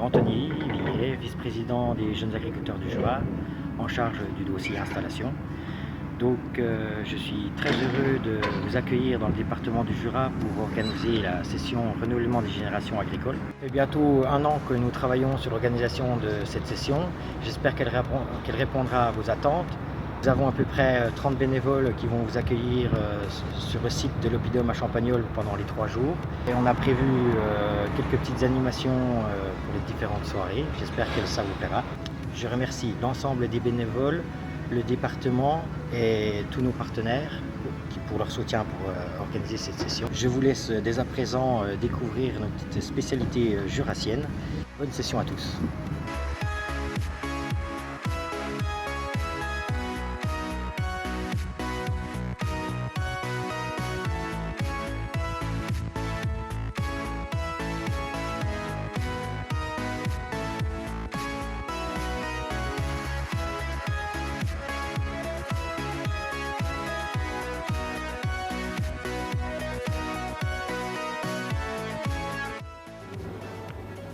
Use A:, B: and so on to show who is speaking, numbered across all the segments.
A: Anthony Villiers, vice-président des jeunes agriculteurs du Jura, en charge du dossier installation. Donc je suis très heureux de vous accueillir dans le département du Jura pour organiser la session renouvellement des générations agricoles. Ça fait bientôt 1 an que nous travaillons sur l'organisation de cette session. J'espère qu'elle répondra à vos attentes. Nous avons à peu près 30 bénévoles qui vont vous accueillir sur le site de l'Oppidum à Champagnole pendant les 3 jours. Et on a prévu quelques petites animations pour les différentes soirées. J'espère que ça vous plaira. Je remercie l'ensemble des bénévoles, le département et tous nos partenaires pour leur soutien pour organiser cette session. Je vous laisse dès à présent découvrir nos petites spécialités jurassiennes. Bonne session à tous.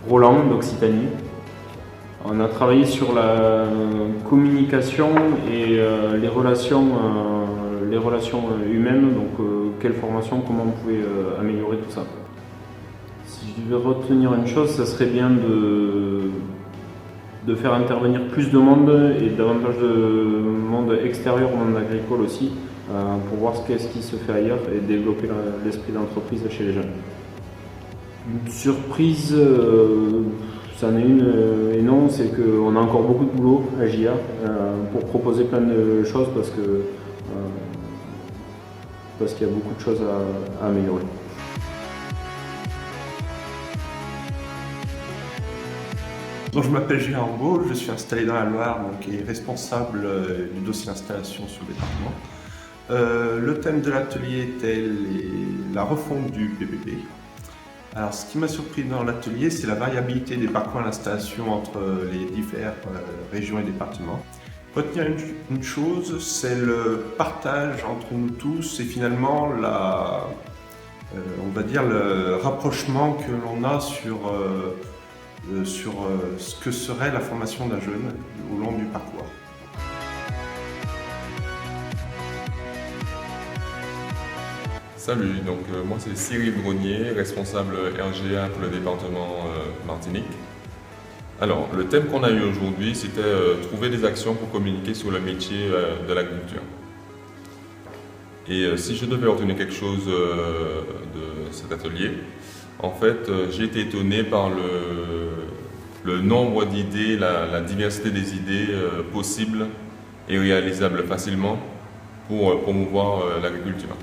B: Roland d'Occitanie. On a travaillé sur la communication et les relations humaines, donc quelle formation, comment on pouvait améliorer tout ça. Si je devais retenir une chose, ça serait bien de faire intervenir plus de monde et davantage de monde extérieur au monde agricole aussi, pour voir qu'est-ce qui se fait ailleurs et développer l'esprit d'entreprise chez les jeunes. Une surprise, ça en est une et non, c'est qu'on a encore beaucoup de boulot à JA pour proposer plein de choses parce qu'il y a beaucoup de choses à améliorer.
C: Donc, je m'appelle Julien Rambaud, je suis installé dans la Loire et responsable du dossier installation sur le département. Le thème de l'atelier était la refonte du PPP. Alors, ce qui m'a surpris dans l'atelier, c'est la variabilité des parcours d'installation entre les diverses régions et départements. Retenir une chose, c'est le partage entre nous tous et finalement on va dire le rapprochement que l'on a sur ce que serait la formation d'un jeune au long du parcours.
D: Salut, donc moi c'est Cyril Grenier, responsable RGA pour le département Martinique. Alors, le thème qu'on a eu aujourd'hui, c'était trouver des actions pour communiquer sur le métier de l'agriculture. Et si je devais retenir quelque chose de cet atelier, en fait, j'ai été étonné par le nombre d'idées, la diversité des idées possibles et réalisables facilement pour promouvoir l'agriculture.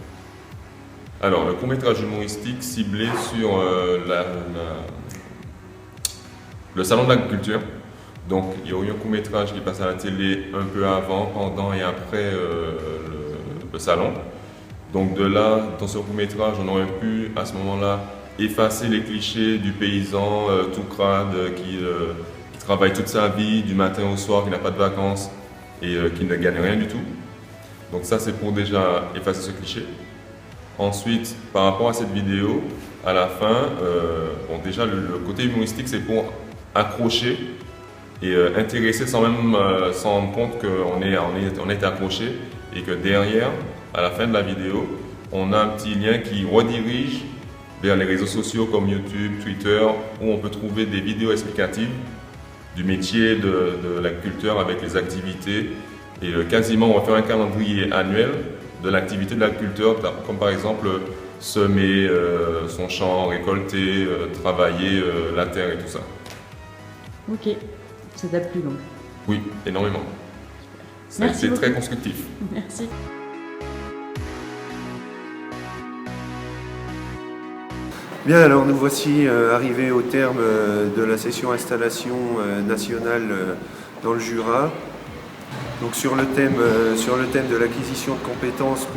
D: Alors, le court-métrage humoristique ciblé sur le salon de l'agriculture. Donc, il y a eu un court-métrage qui passe à la télé un peu avant, pendant et après le salon. Donc, de là, dans ce court-métrage, on aurait pu, à ce moment-là, effacer les clichés du paysan tout crade qui travaille toute sa vie, du matin au soir, qui n'a pas de vacances et qui ne gagne rien du tout. Donc ça, c'est pour déjà effacer ce cliché. Ensuite, par rapport à cette vidéo, à la fin, déjà le côté humoristique, c'est pour accrocher et intéresser sans même s'en rendre compte qu'on est accroché et que derrière, à la fin de la vidéo, on a un petit lien qui redirige vers les réseaux sociaux comme YouTube, Twitter, où on peut trouver des vidéos explicatives du métier de l'agriculteur avec les activités. Et quasiment, on va faire un calendrier annuel de l'activité de l'agriculteur, comme par exemple semer son champ, récolter, travailler la terre et tout ça.
E: Ok, ça t'a plu donc?
D: Oui, énormément. C'est très constructif.
E: Merci.
F: Bien, alors nous voici arrivés au terme de la session installation nationale dans le Jura. Donc sur le thème de l'acquisition de compétences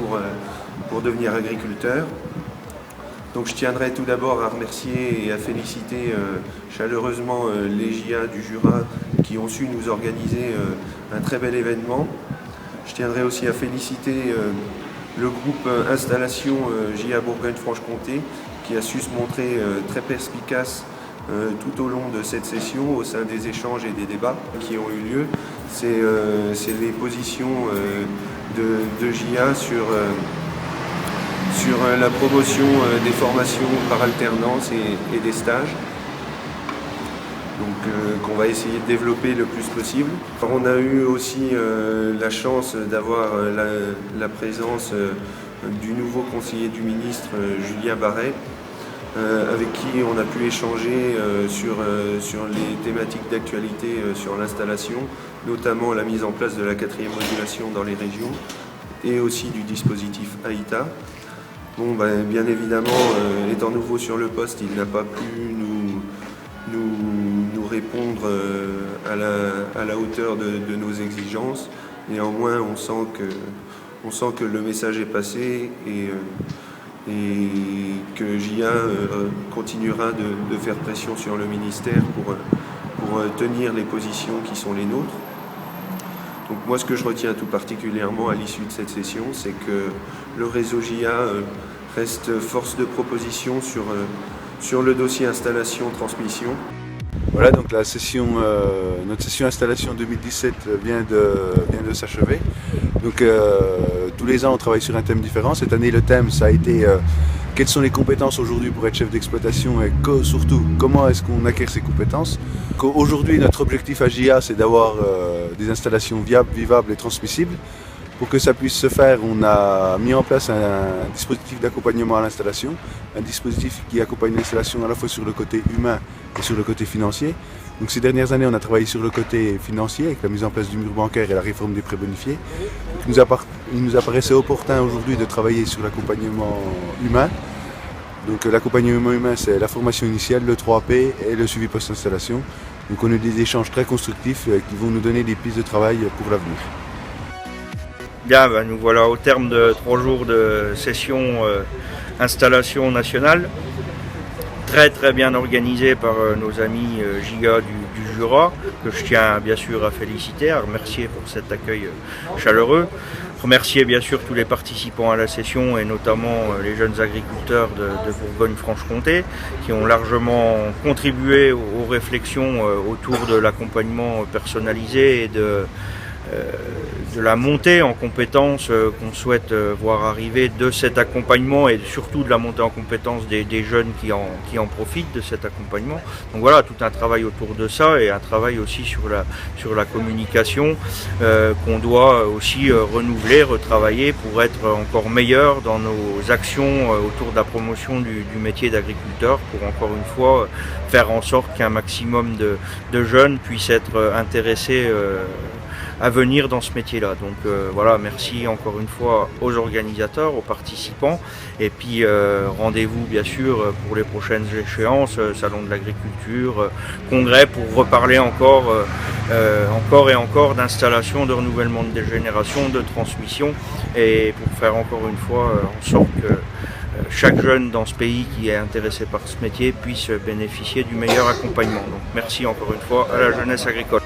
F: pour devenir agriculteur. Donc je tiendrai tout d'abord à remercier et à féliciter chaleureusement les JA du Jura qui ont su nous organiser un très bel événement. Je tiendrai aussi à féliciter le groupe Installation JA Bourgogne-Franche-Comté qui a su se montrer très perspicace tout au long de cette session au sein des échanges et des débats qui ont eu lieu. C'est les positions de JA sur la promotion des formations par alternance et des stages. Donc qu'on va essayer de développer le plus possible. Alors, on a eu aussi la chance d'avoir la présence du nouveau conseiller du ministre, Julien Barret, avec qui on a pu échanger sur les thématiques d'actualité sur l'installation, notamment la mise en place de la 4e modulation dans les régions et aussi du dispositif AITA. Bon, bien évidemment, étant nouveau sur le poste, il n'a pas pu nous répondre à la hauteur de nos exigences. Néanmoins, on sent que le message est passé et que JA continuera de faire pression sur le ministère pour tenir les positions qui sont les nôtres. Donc moi, ce que je retiens tout particulièrement à l'issue de cette session, c'est que le réseau JA reste force de proposition sur le dossier installation-transmission.
G: Voilà, donc notre session installation 2017 vient de s'achever. Donc tous les ans on travaille sur un thème différent. Cette année le thème ça a été quelles sont les compétences aujourd'hui pour être chef d'exploitation et surtout comment est-ce qu'on acquiert ces compétences. Aujourd'hui notre objectif à JA c'est d'avoir des installations viables, vivables et transmissibles. Pour que ça puisse se faire, on a mis en place un dispositif d'accompagnement à l'installation, un dispositif qui accompagne l'installation à la fois sur le côté humain et sur le côté financier. Donc ces dernières années, on a travaillé sur le côté financier avec la mise en place du mur bancaire et la réforme des prêts bonifiés. Il nous apparaissait opportun aujourd'hui de travailler sur l'accompagnement humain. Donc l'accompagnement humain, c'est la formation initiale, le 3P et le suivi post-installation. Donc on a eu des échanges très constructifs qui vont nous donner des pistes de travail pour l'avenir.
H: Bien, nous voilà au terme de 3 jours de session installation nationale, très bien organisée par nos amis JA du Jura, que je tiens bien sûr à féliciter, à remercier pour cet accueil chaleureux. Remercier bien sûr tous les participants à la session et notamment les jeunes agriculteurs de Bourgogne-Franche-Comté qui ont largement contribué aux réflexions autour de l'accompagnement personnalisé et de la montée en compétences qu'on souhaite voir arriver de cet accompagnement et surtout de la montée en compétences des jeunes qui en profitent de cet accompagnement. Donc voilà, tout un travail autour de ça et un travail aussi sur la communication qu'on doit aussi renouveler, retravailler pour être encore meilleur dans nos actions autour de la promotion du métier d'agriculteur pour encore une fois faire en sorte qu'un maximum de jeunes puissent être intéressés à venir dans ce métier-là. Donc voilà, merci encore une fois aux organisateurs, aux participants et puis rendez-vous bien sûr pour les prochaines échéances, Salon de l'agriculture, congrès pour reparler encore et encore d'installation, de renouvellement de génération, de transmission et pour faire encore une fois en sorte que chaque jeune dans ce pays qui est intéressé par ce métier puisse bénéficier du meilleur accompagnement. Donc merci encore une fois à la jeunesse agricole.